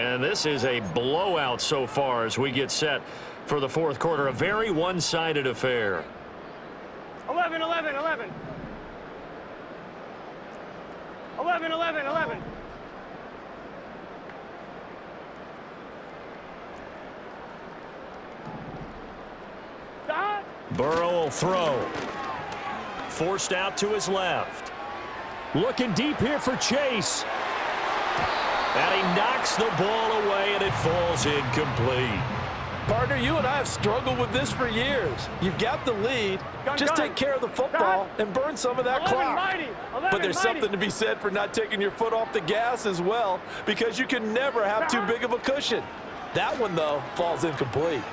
And this is a blowout so far as we get set for the fourth quarter. A very one-sided affair. 11, 11, 11. 11, 11, 11. Burrow will throw. Forced out to his left. Looking deep here for Chase. And he knocks the ball away, and it falls incomplete. Partner, you and I have struggled with this for years. You've got the lead. Just take care of the football and burn some of that clock. But there's something to be said for not taking your foot off the gas as well, because you can never have too big of a cushion. That one, though, falls incomplete.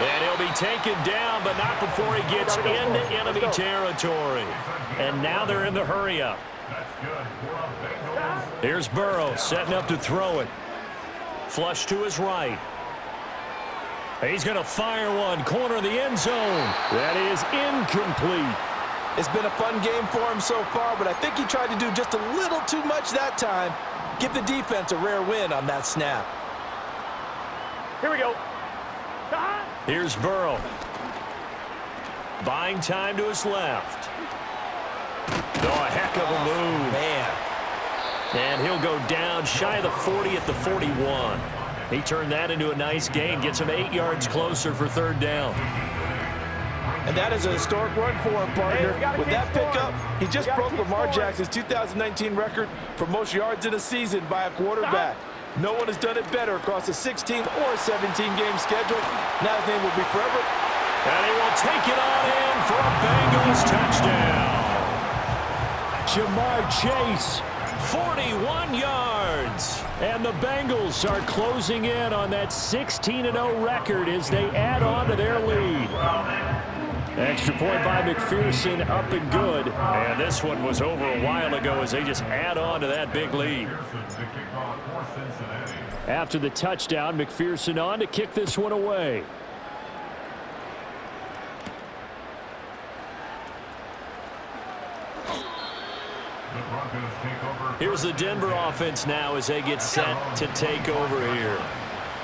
And he'll be taken down, but not before he gets into enemy territory. And now they're in the hurry-up. Here's Burrow setting up to throw it. Flush to his right. He's going to fire one, corner of the end zone. That is incomplete. It's been a fun game for him so far, but I think he tried to do just a little too much that time. Give the defense a rare win on that snap. Here we go. Here's Burrow. Buying time to his left. Oh, a heck of a move. Man. And he'll go down shy of the 40 at the 41. He turned that into a nice gain. Gets him 8 yards closer for third down. And that is a historic run for him, partner. With that pickup, he just broke Lamar Jackson's 2019 record for most yards in a season by a quarterback. No one has done it better across a 16 or 17-game schedule. Now his name will be forever. And he will take it on in for a Bengals touchdown. Jamar Chase, 41 yards. And the Bengals are closing in on that 16-0 record as they add on to their lead. Extra point by McPherson, up and good. And this one was over a while ago as they just add on to that big lead. After the touchdown, McPherson on to kick this one away. Here's the Denver offense now as they get set to take over here.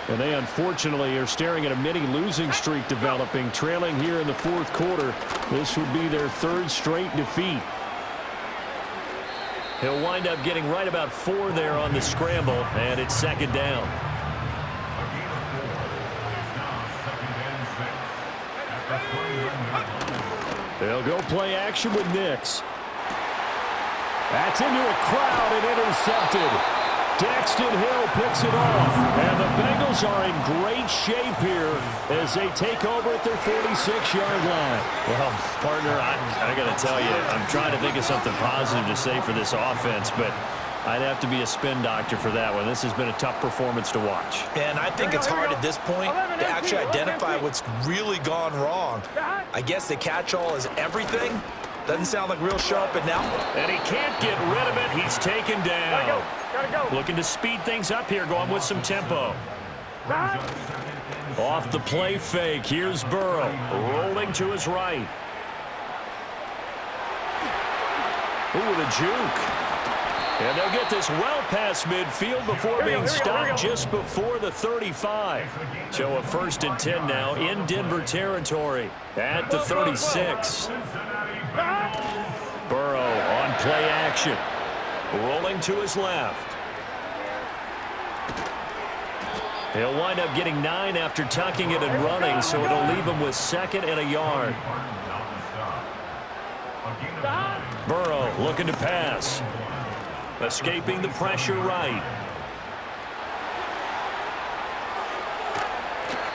And they unfortunately are staring at a mini losing streak developing, trailing here in the fourth quarter. This would be their third straight defeat. He'll wind up getting right about 4 there on the scramble, and it's second down. They'll go play action with Nix. That's into a crowd and intercepted. Daxton Hill picks it off, and the Bengals are in great shape here as they take over at their 46-yard line. Well, partner, I got to tell you, I'm trying to think of something positive to say for this offense, but I'd have to be a spin doctor for that one. This has been a tough performance to watch. And I think it's hard at this point to actually identify what's really gone wrong. I guess the catch-all is everything. Doesn't sound like real sharp, but now. And he can't get rid of it. He's taken down. Gotta go. Looking to speed things up here, going with some tempo. Off the play fake. Here's Burrow. Rolling to his right. Ooh, the juke. And they'll get this well past midfield before being stopped just before the 35. So a 1st and 10 now in Denver territory at the 36. Burrow on play action. Rolling to his left. He'll wind up getting 9 after tucking it and running, so it'll leave him with 2nd and a yard. Burrow looking to pass. Escaping the pressure right.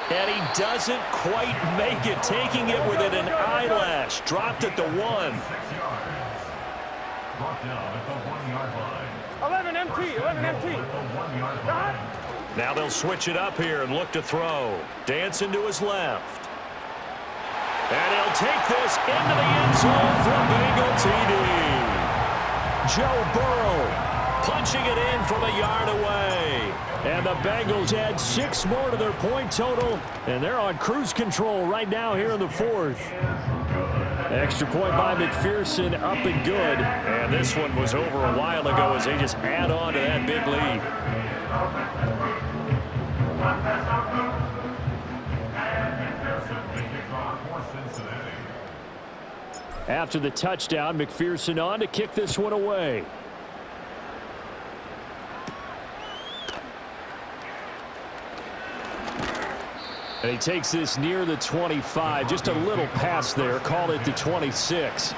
And he doesn't quite make it, taking it within an eyelash. Dropped at the 1. 11 MT. Now they'll switch it up here and look to throw. Dancing to his left. And he'll take this into the end zone for a Bengal TD. Joe Burrow punching it in from a yard away. And the Bengals add 6 more to their point total, and they're on cruise control right now here in the fourth. Extra point by McPherson, up and good. And this one was over a while ago as they just add on to that big lead. After the touchdown, McPherson on to kick this one away. And he takes this near the 25. Just a little pass there. Call it the 26.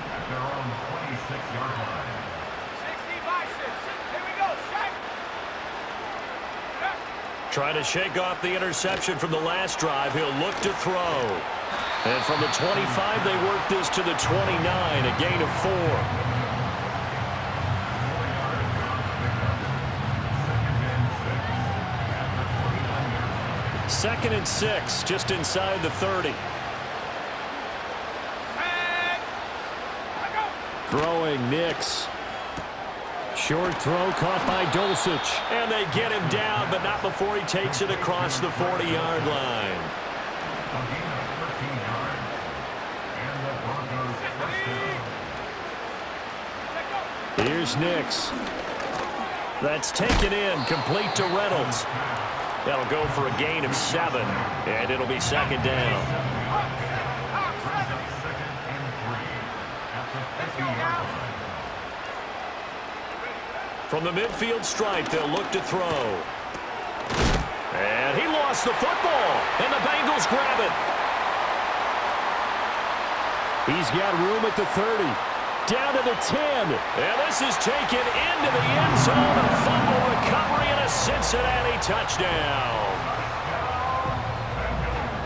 Trying to shake off the interception from the last drive. He'll look to throw. And from the 25, they work this to the 29, a gain of 4. Second and 6, just inside the 30. Throwing Nix. Short throw caught by Dulcich. And they get him down, but not before he takes it across the 40-yard line. Here's Nix. That's taken in, complete to Reynolds. That'll go for a gain of 7, and it'll be second down. From the midfield stripe, they'll look to throw. And he lost the football, and the Bengals grab it. He's got room at the 30. Down to the 10. And this is taken into the end zone. A fumble recovery and a Cincinnati touchdown.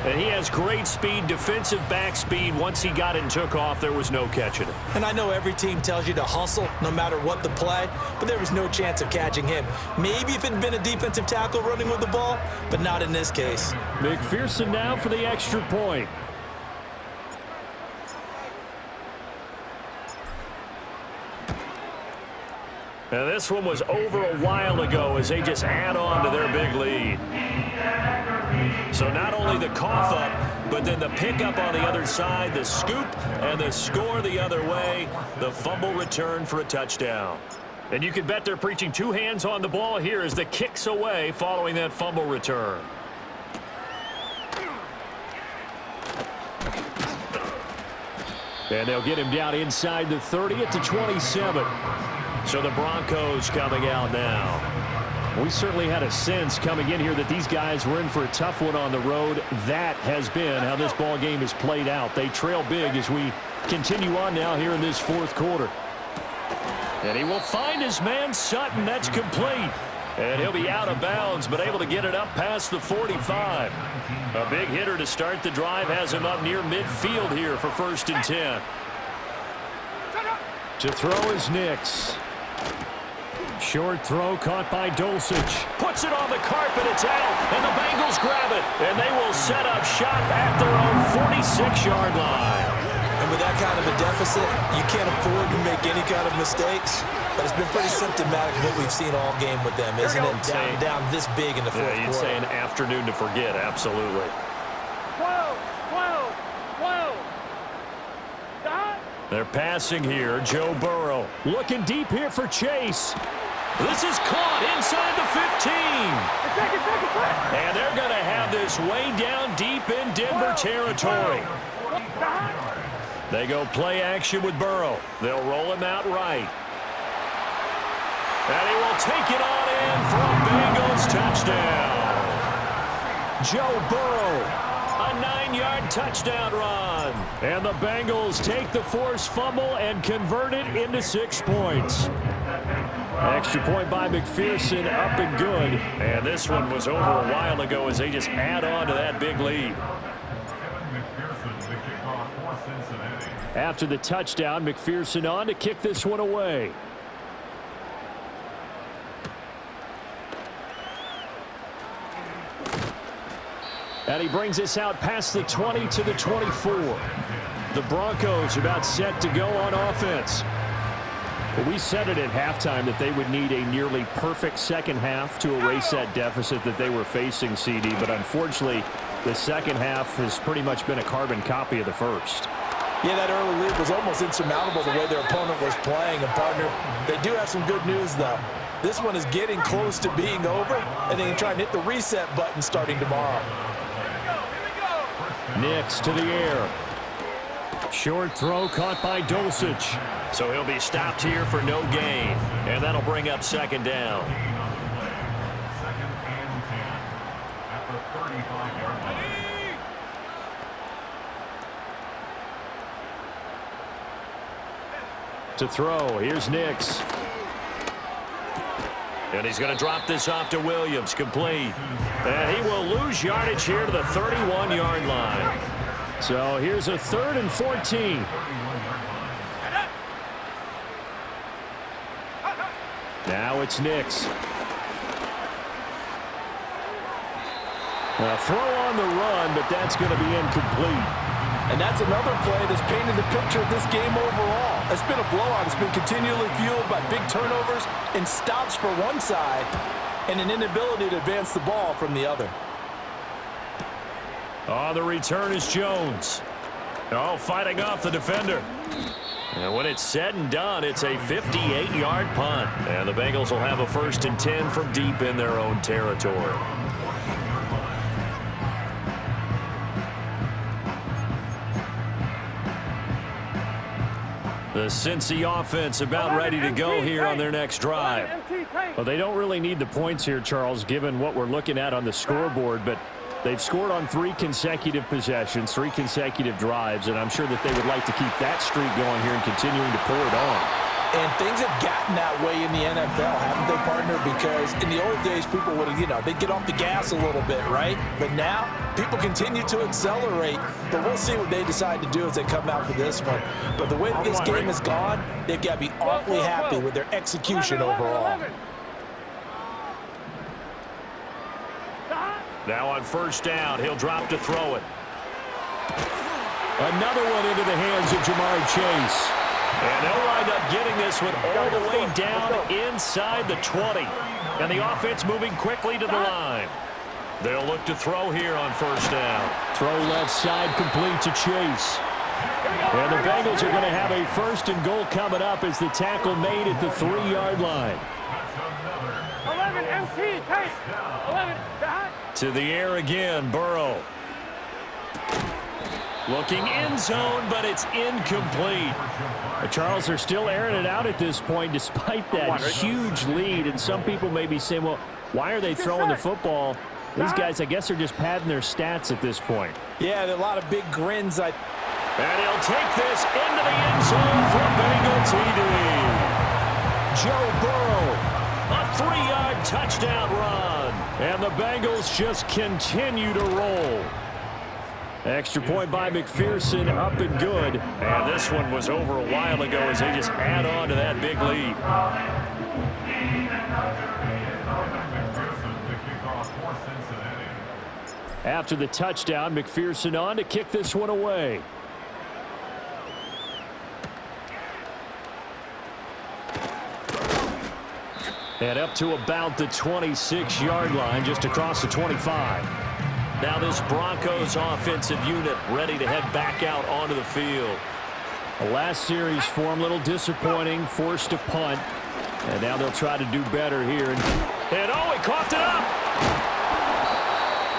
And he has great speed, defensive back speed. Once he got it and took off, there was no catching it. And I know every team tells you to hustle no matter what the play, but there was no chance of catching him. Maybe if it had been a defensive tackle running with the ball, but not in this case. McPherson now for the extra point. Now this one was over a while ago as they just add on to their big lead. So not only the cough up, but then the pickup on the other side, the scoop, and the score the other way, the fumble return for a touchdown. And you can bet they're preaching two hands on the ball here as the kick's away following that fumble return. And they'll get him down inside the 30 at the 27. So the Broncos coming out now. We certainly had a sense coming in here that these guys were in for a tough one on the road. That has been how this ball game has played out. They trail big as we continue on now here in this fourth quarter. And he will find his man Sutton. That's complete. And he'll be out of bounds, but able to get it up past the 45. A big hitter to start the drive has him up near midfield here for 1st and 10. To throw is Nix. Short throw caught by Dulcich. Puts it on the carpet. It's out. And the Bengals grab it. And they will set up shop at their own 46-yard line. And with that kind of a deficit, you can't afford to make any kind of mistakes. But it's been pretty symptomatic of what we've seen all game with them, isn't it? Down this big in the fourth quarter. You'd say an afternoon to forget. Absolutely. 12, 12, 12. Stop. They're passing here. Joe Burrow looking deep here for Chase. This is caught inside the 15. And they're going to have this way down deep in Denver territory. They go play action with Burrow. They'll roll him out right. And he will take it on in for a Bengals touchdown. Joe Burrow, a 9-yard touchdown run. And the Bengals take the forced fumble and convert it into 6 points. Extra point by McPherson, up and good. And this one was over a while ago as they just add on to that big lead. After the touchdown, McPherson on to kick this one away. And he brings us out past the 20 to the 24. The Broncos about set to go on offense. We said it at halftime that they would need a nearly perfect second half to erase that deficit that they were facing, CD. But unfortunately, the second half has pretty much been a carbon copy of the first. Yeah, that early lead was almost insurmountable the way their opponent was playing. And, partner, they do have some good news, though. This one is getting close to being over, and they can try and hit the reset button starting tomorrow. Nix to the air. Short throw caught by Dulcich. So he'll be stopped here for no gain. And that'll bring up second down. To throw, here's Nix. And he's going to drop this off to Williams, complete. And he will lose yardage here to the 31-yard line. So here's a 3rd and 14. Now it's Nix. A throw on the run, but that's going to be incomplete. And that's another play that's painted the picture of this game overall. It's been a blowout. It's been continually fueled by big turnovers and stops for one side and an inability to advance the ball from the other. On the return is Jones. Oh, fighting off the defender. And when it's said and done, it's a 58-yard punt. And the Bengals will have a 1st and 10 from deep in their own territory. The Cincy offense about ready to go here on their next drive. Well, they don't really need the points here, Charles, given what we're looking at on the scoreboard, but they've scored on 3 consecutive possessions, 3 consecutive drives, and I'm sure that they would like to keep that streak going here and continuing to pour it on. And things have gotten that way in the NFL, haven't they, partner? Because in the old days, people would, they'd get off the gas a little bit, right? But now, people continue to accelerate. But we'll see what they decide to do as they come out for this one. But the way that this game has gone, they've got to be awfully happy with their execution overall. Now on 1st down, he'll drop to throw it. Another one into the hands of Jamar Chase. And they'll wind up getting this one all the way down inside the 20. And the offense moving quickly to the line. They'll look to throw here on 1st down. Throw left side complete to Chase. And the Bengals are going to have a 1st and goal coming up as the tackle made at the 3-yard line. 11 MT, tight. 11, to the air again, Burrow. Looking end zone, but it's incomplete. Charles, they're still airing it out at this point despite that huge lead. And some people may be saying, well, why are they throwing the football? These guys, I guess, are just padding their stats at this point. Yeah, there are a lot of big grins. And he'll take this into the end zone for Bengal TD. Joe Burrow, a 3-yard touchdown run. And the Bengals just continue to roll. Extra point by McPherson, up and good. And this one was over a while ago as they just add on to that big lead. After the touchdown, McPherson on to kick this one away. And up to about the 26-yard line, just across the 25. Now this Broncos offensive unit ready to head back out onto the field. The last series for them, a little disappointing, forced to punt. And now they'll try to do better here. And oh, he coughed it up!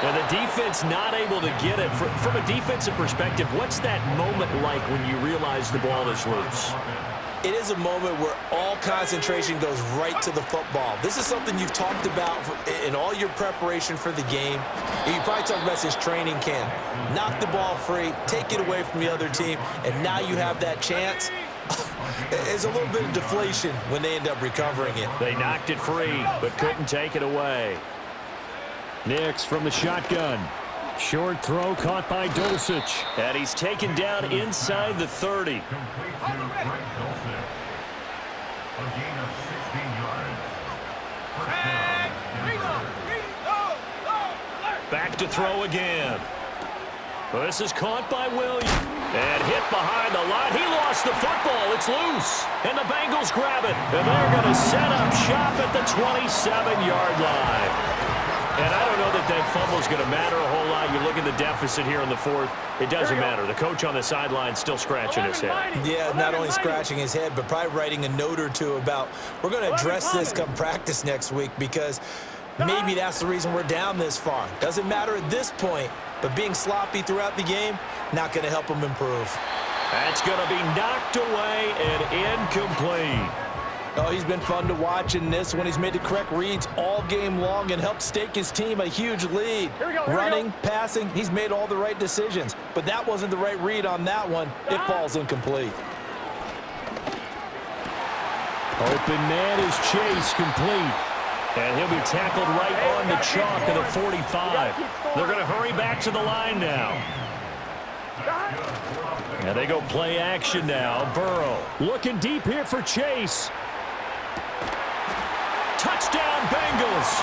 And the defense not able to get it. From a defensive perspective, what's that moment like when you realize the ball is loose? It is a moment where all concentration goes right to the football. This is something you've talked about in all your preparation for the game. You probably talked about since training camp. Knock the ball free, take it away from the other team, and now you have that chance. There's a little bit of deflation when they end up recovering it. They knocked it free, but couldn't take it away. Nix from the shotgun. Short throw caught by Dulcich. And he's taken down inside the 30. Back to throw again. Well, this is caught by Williams. And hit behind the line. He lost the football. It's loose. And the Bengals grab it. And they're going to set up shop at the 27-yard line. And I don't know that that fumble is going to matter a whole lot. You look at the deficit here in the fourth. It doesn't matter. The coach on the sideline still scratching his head. Yeah, not only scratching his head, but probably writing a note or two about, we're going to address this come practice next week, because maybe that's the reason we're down this far. Doesn't matter at this point, but being sloppy throughout the game, not going to help him improve. That's going to be knocked away and incomplete. Oh, he's been fun to watch in this one. He's made the correct reads all game long and helped stake his team a huge lead. Running, passing, he's made all the right decisions. But that wasn't the right read on that one. It falls incomplete. Open man is Chase, complete. And he'll be tackled right on the chalk of the 45. They're going to hurry back to the line now. And they go play action now. Burrow looking deep here for Chase. Touchdown, Bengals.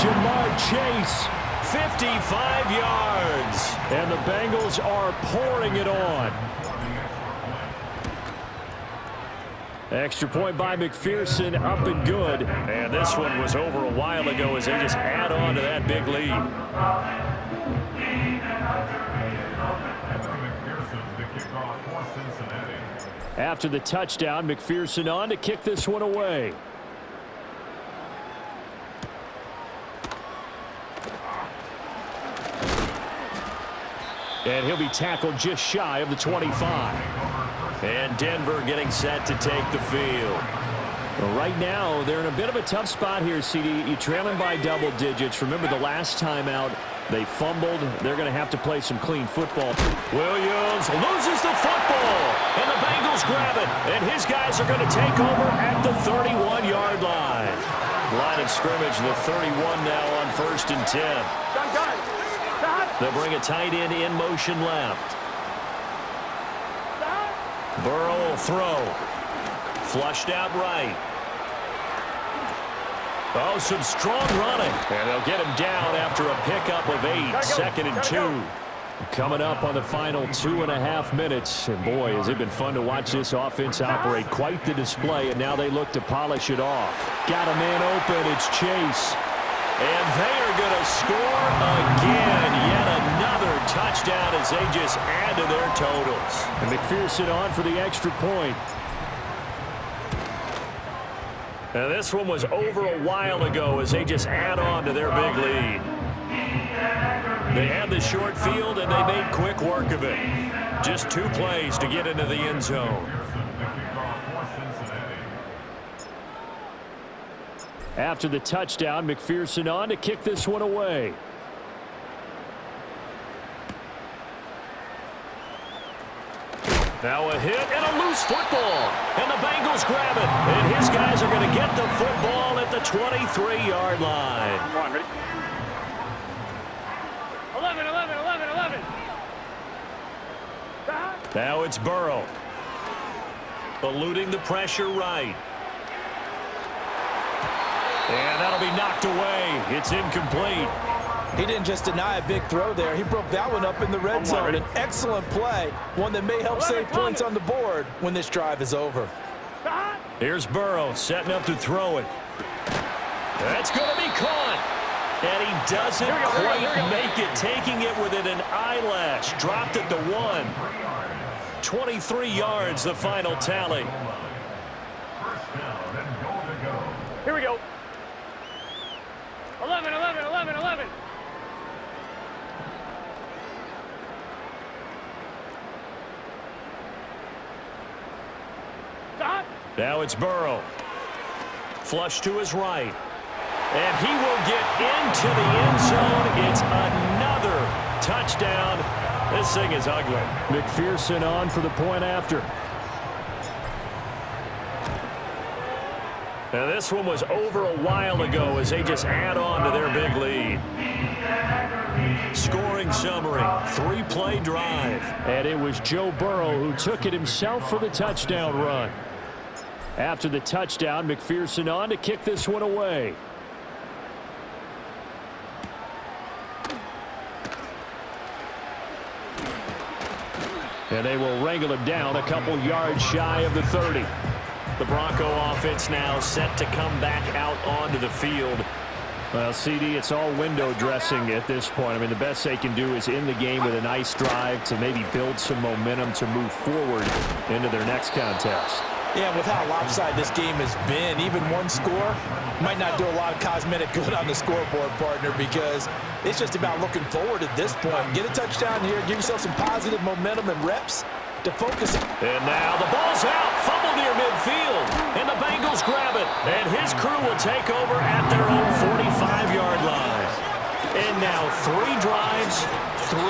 Jamar Chase, 55 yards. And the Bengals are pouring it on. Extra point by McPherson, up and good. And this one was over a while ago as they just add on to that big lead. After the touchdown, McPherson on to kick this one away. And he'll be tackled just shy of the 25. And Denver getting set to take the field. Well, right now, they're in a bit of a tough spot here, CD. You're trailing by double digits. Remember the last time out, they fumbled. They're going to have to play some clean football. Williams loses the football, and the Bengals grab it. And his guys are going to take over at the 31-yard line. Line of scrimmage, the 31 now on 1st and 10. They'll bring a tight end in motion left. Burrow will throw. Flushed out right. Oh, some strong running. And they'll get him down after a pickup of 8. 2nd and 2. Coming up on the final 2.5 minutes. And boy, has it been fun to watch this offense operate. Quite the display, and now they look to polish it off. Got a man open. It's Chase. And they are going to score again. Yet another touchdown as they just add to their totals. And McPherson on for the extra point. And this one was over a while ago as they just add on to their big lead. They had the short field, and they made quick work of it. Just 2 plays to get into the end zone. After the touchdown, McPherson on to kick this one away. Now a hit and a loose football. And the Bengals grab it. And his guys are going to get the football at the 23-yard line. Come on, ready? 11, 11, 11, 11. Now it's Burrow. Eluding the pressure right. And that'll be knocked away. It's incomplete. He didn't just deny a big throw there. He broke that one up in the red zone. An excellent play, one that may help save points on the board when this drive is over. Here's Burrow setting up to throw it. That's going to be caught. And he doesn't quite make it, taking it within an eyelash. Dropped at the 1. 23 yards, the final tally. Here we go. 11, 11, 11, 11. Now it's Burrow. Flush to his right. And he will get into the end zone. It's another touchdown. This thing is ugly. McPherson on for the point after. Now this one was over a while ago as they just add on to their big lead. Scoring summary, 3-play drive. And it was Joe Burrow who took it himself for the touchdown run. After the touchdown, McPherson on to kick this one away. And they will wrangle him down a couple yards shy of the 30. The Bronco offense now set to come back out onto the field. Well, CD, it's all window dressing at this point. I mean, the best they can do is end the game with a nice drive to maybe build some momentum to move forward into their next contest. Yeah, with how lopsided this game has been, even one score might not do a lot of cosmetic good on the scoreboard, partner, because it's just about looking forward at this point. Get a touchdown here, give yourself some positive momentum and reps to focus. And now the ball's out, fumble near midfield, and the Bengals grab it. And his crew will take over at their own 45-yard line. And now 3 drives, 3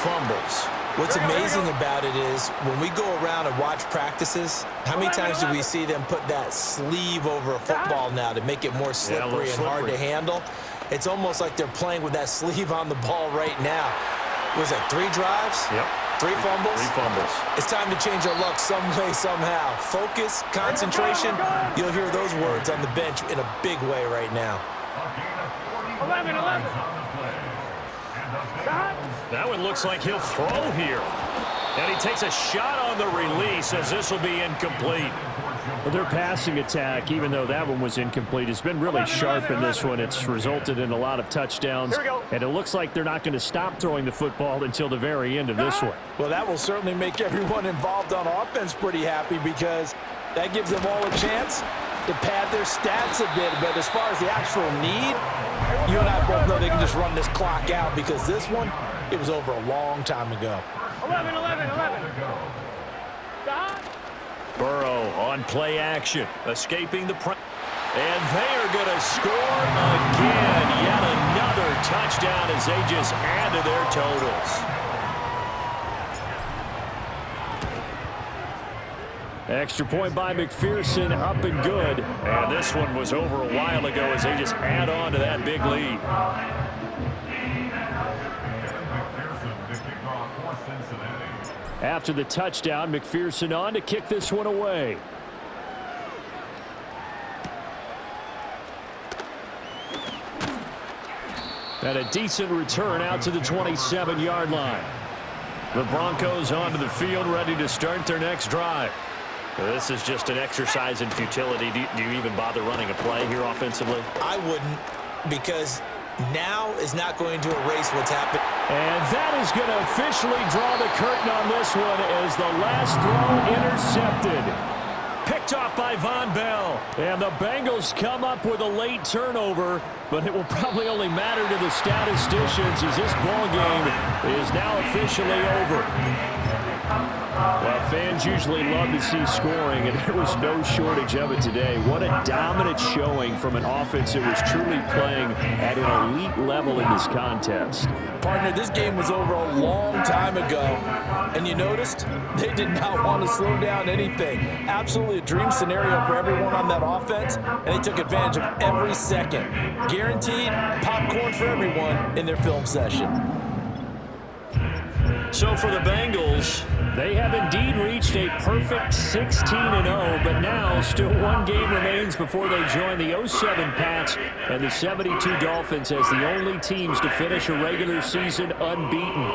fumbles. What's amazing about it is when we go around and watch practices, how many times do we see them put that sleeve over a football now to make it more slippery and hard to handle? It's almost like they're playing with that sleeve on the ball right now. Was it 3 drives? Yep. 3 fumbles? 3 fumbles. It's time to change our luck some way, somehow. Focus, concentration, you'll hear those words on the bench in a big way right now. 11. That one looks like he'll throw here. And he takes a shot on the release as this will be incomplete. Well, their passing attack, even though that one was incomplete, has been really sharp in this one. It's resulted in a lot of touchdowns. And it looks like they're not going to stop throwing the football until the very end of this one. Well, that will certainly make everyone involved on offense pretty happy because that gives them all a chance to pad their stats a bit. But as far as the actual need, you and I both know they can just run this clock out because this one, it was over a long time ago. 11. Burrow on play action, escaping the pressure. And they are going to score again. Yet another touchdown as they just add to their totals. Extra point by McPherson, up and good. And this one was over a while ago as they just add on to that big lead. After the touchdown, McPherson on to kick this one away. And a decent return out to the 27-yard line. The Broncos onto the field, ready to start their next drive. This is just an exercise in futility. Do you even bother running a play here offensively? I wouldn't, because now is not going to erase what's happened. And that is going to officially draw the curtain on this one as the last throw intercepted. Picked off by Von Bell. And the Bengals come up with a late turnover, but it will probably only matter to the statisticians as this ball game is now officially over. Well, fans usually love to see scoring, and there was no shortage of it today. What a dominant showing from an offense that was truly playing at an elite level in this contest. Partner, this game was over a long time ago, and you noticed they did not want to slow down anything. Absolutely a dream scenario for everyone on that offense, and they took advantage of every second. Guaranteed popcorn for everyone in their film session. So for the Bengals, they have indeed reached a perfect 16-0, but now still one game remains before they join the 07 Pats and the 72 Dolphins as the only teams to finish a regular season unbeaten.